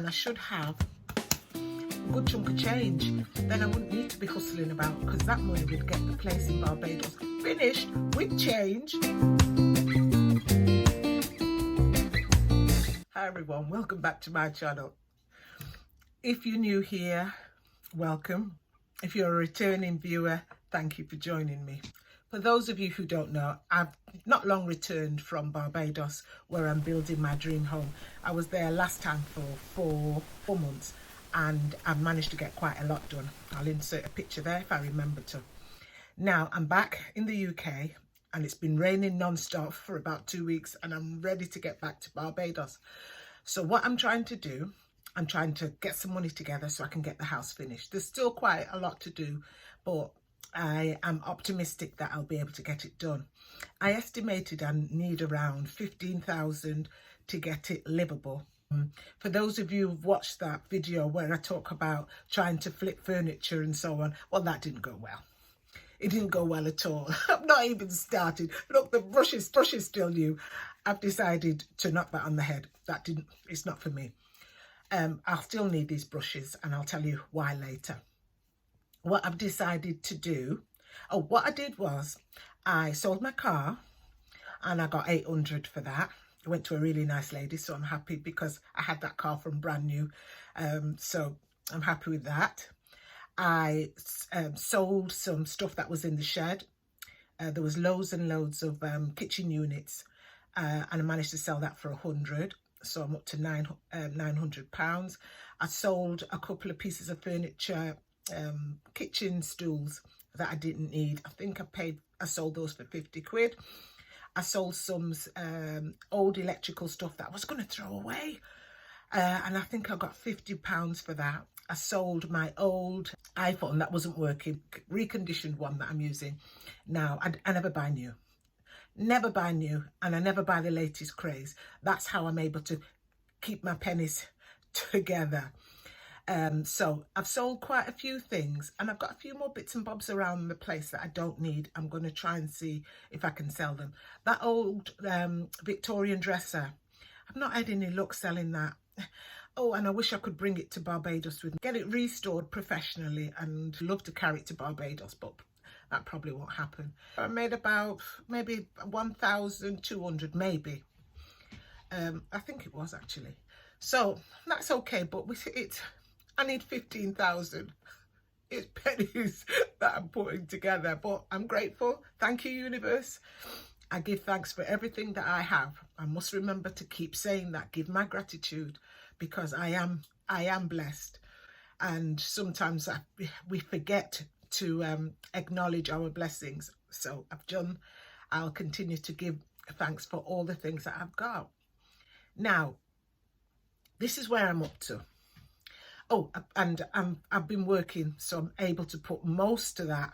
and I should have a good chunk of change. Then I wouldn't need to be hustling about, because that money would get the place in Barbados finished with change. Hi everyone, welcome back to my channel. If you're new here, welcome. If you're a returning viewer, thank you for joining me. For those of you who don't know, I've not long returned from Barbados, where I'm building my dream home. I was there last time for four months, and I've managed to get quite a lot done. I'll insert a picture there if I remember to. Now I'm back in the UK, and it's been raining non-stop for about 2 weeks, and I'm ready to get back to Barbados. So what I'm trying to do, I'm trying to get some money together so I can get the house finished. There's still quite a lot to do, but I am optimistic that I'll be able to get it done. I estimated I need around 15,000 to get it livable. For those of you who've watched that video where I talk about trying to flip furniture and so on, well, that didn't go well. It didn't go well at all. I've not even started. Look, the brush is still new. I've decided to knock that on the head. It's not for me. I'll still need these brushes, and I'll tell you why later. What I've decided to do, what I did was I sold my car, and I got 800 for that. I went to a really nice lady, so I'm happy because I had that car from brand new. So I'm happy with that. I sold some stuff that was in the shed. There was loads and loads of kitchen units, and I managed to sell that for 100. So I'm up to £900. I sold a couple of pieces of furniture, kitchen stools that I didn't need. I think I sold those for 50 quid. I sold some old electrical stuff that I was going to throw away, and I think I got £50 for that. I sold my old iPhone that wasn't working, reconditioned one that I'm using now. I never buy new. Never buy new, and I never buy the latest craze. That's how I'm able to keep my pennies together. So I've sold quite a few things, and I've got a few more bits and bobs around the place that I don't need. I'm going to try and see if I can sell them. That old Victorian dresser, I've not had any luck selling that. Oh, and I wish I could bring it to Barbados with me. Get it restored professionally, and love to carry it to Barbados, but that probably won't happen. I made about maybe 1,200, maybe. I think it was actually. So that's okay, but I need 15,000. It's pennies that I'm putting together, but I'm grateful. Thank you, universe. I give thanks for everything that I have. I must remember to keep saying that, give my gratitude, because I am blessed. And sometimes we forget to acknowledge our blessings. So I'll continue to give thanks for all the things that I've got. Now, this is where I'm up to. Oh, and I've been working, so I'm able to put most of that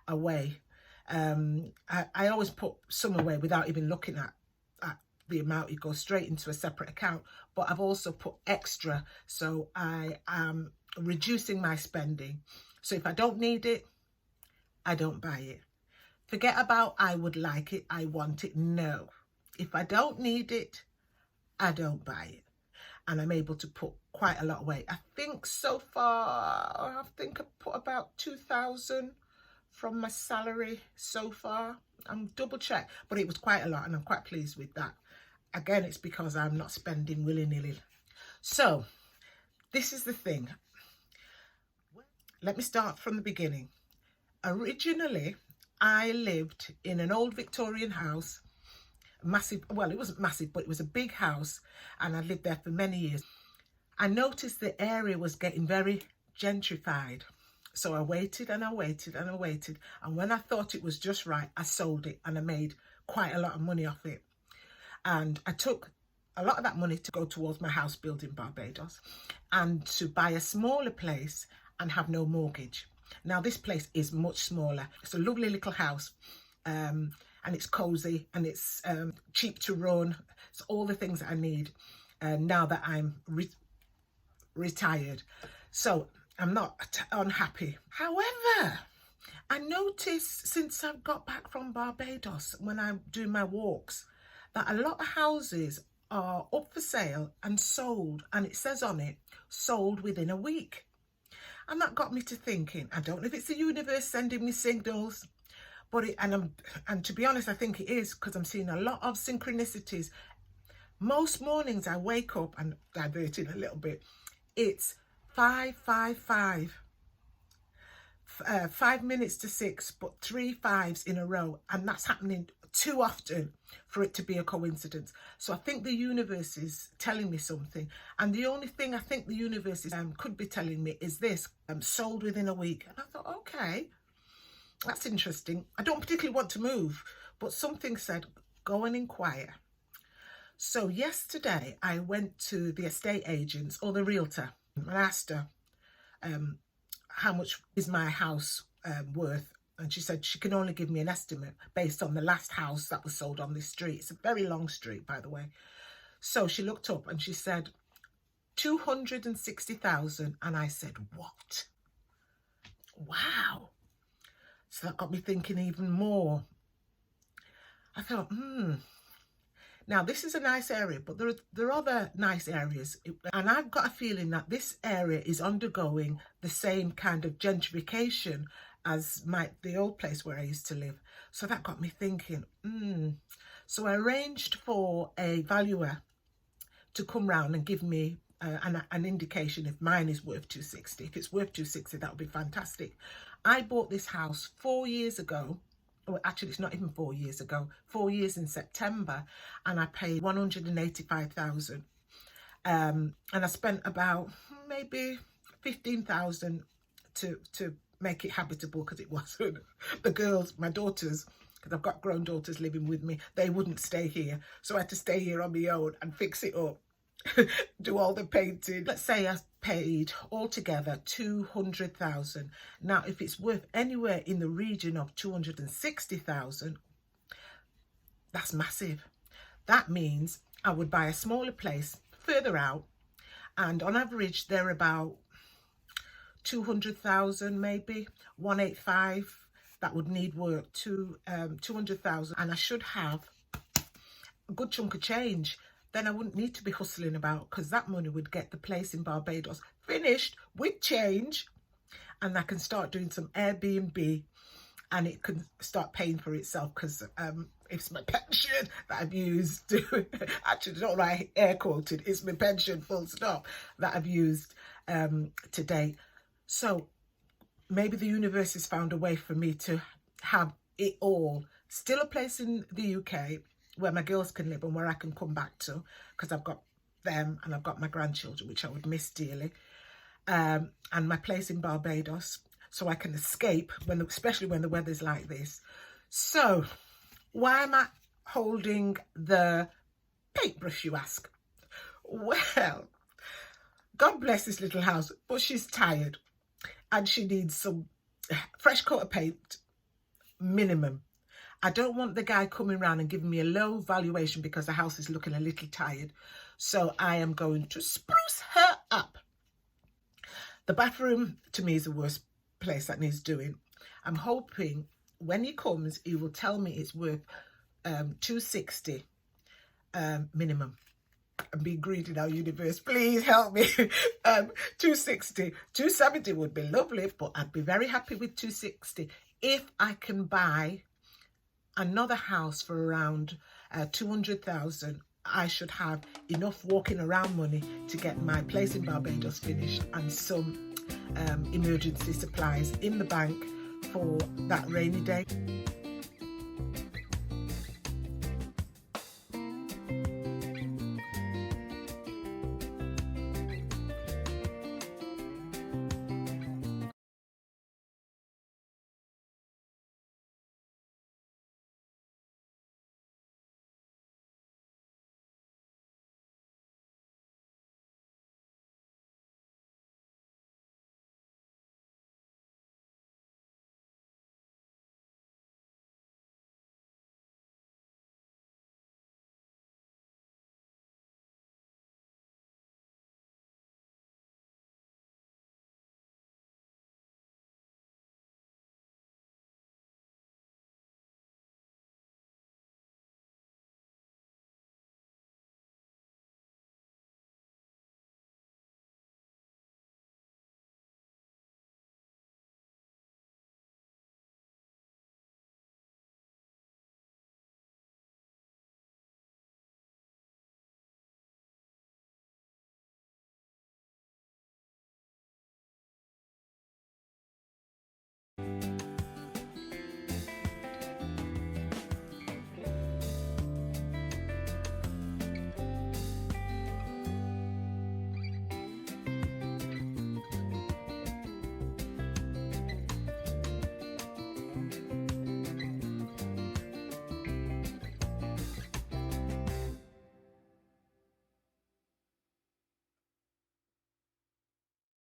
away. I always put some away without even looking at the amount. It goes straight into a separate account, but I've also put extra, so I am reducing my spending. So if I don't need it, I don't buy it. Forget about I would like it, I want it. No. If I don't need it, I don't buy it. And I'm able to put quite a lot away. I think so far, I put about 2,000 from my salary so far. I'm double check, but it was quite a lot, and I'm quite pleased with that. Again, it's because I'm not spending willy-nilly. So this is the thing. Let me start from the beginning. Originally, I lived in an old Victorian house, massive, well, it wasn't massive, but it was a big house, and I lived there for many years. I noticed the area was getting very gentrified. So I waited and I waited and I waited. And when I thought it was just right, I sold it, and I made quite a lot of money off it. And I took a lot of that money to go towards my house build in Barbados, and to buy a smaller place and have no mortgage. Now this place is much smaller. It's a lovely little house, and it's cozy, and it's cheap to run. It's all the things that I need now that I'm retired. So I'm not unhappy. However, I noticed since I've got back from Barbados, when I do my walks, that a lot of houses are up for sale and sold, and it says on it, sold within a week. And that got me to thinking, I don't know if it's the universe sending me signals, but and to be honest, I think it is, because I'm seeing a lot of synchronicities. Most mornings I wake up, and diverting a little bit, it's 5:55. 5 minutes to 6, but 3 5s in a row, and that's happening too often for it to be a coincidence. So I think the universe is telling me something, and the only thing I think the universe is could be telling me is this: sold within a week. And I thought, okay, that's interesting. I don't particularly want to move, but something said go and inquire. So yesterday I went to the estate agents or the realtor and asked her, how much is my house worth? And she said she can only give me an estimate based on the last house that was sold on this street. It's a very long street, by the way. So she looked up and she said 260,000, and I said, what? Wow. So that got me thinking even more. I thought, now this is a nice area, but there are other nice areas, and I've got a feeling that this area is undergoing the same kind of gentrification as the old place where I used to live. So that got me thinking, So I arranged for a valuer to come round and give me an indication if mine is worth 260. If it's worth 260, that would be fantastic. I bought this house 4 years ago. Well, actually, it's not even 4 years ago. 4 years in September, and I paid 185,000. And I spent about maybe 15,000 to make it habitable, because it wasn't. The girls, my daughters, because I've got grown daughters living with me, they wouldn't stay here, so I had to stay here on my own and fix it up. Do all the painting. Let's say I paid altogether 200,000. Now, if it's worth anywhere in the region of 260,000, that's massive. That means I would buy a smaller place further out, and on average they're about 200,000, maybe 185. That would need work to 200,000, and I should have a good chunk of change. Then I wouldn't need to be hustling about, because that money would get the place in Barbados finished with change, and I can start doing some Airbnb, and it can start paying for itself, because it's my pension that I've used. Actually, don't write air quoted, it's my pension full stop that I've used to date. So maybe the universe has found a way for me to have it all. Still a place in the UK where my girls can live and where I can come back to, because I've got them and I've got my grandchildren, which I would miss dearly, and my place in Barbados, so I can escape, especially when the weather's like this. So why am I holding the paintbrush, you ask? Well, God bless this little house, but she's tired and she needs some fresh coat of paint, minimum. I don't want the guy coming around and giving me a low valuation because the house is looking a little tired. So I am going to spruce her up. The bathroom, to me, is the worst place that needs doing. I'm hoping when he comes, he will tell me it's worth 260 minimum. I'm being greedy now, universe. Please help me. 260, 270 would be lovely, but I'd be very happy with 260 if I can buy another house for around 200,000. I should have enough walking around money to get my place in Barbados finished and some emergency supplies in the bank for that rainy day.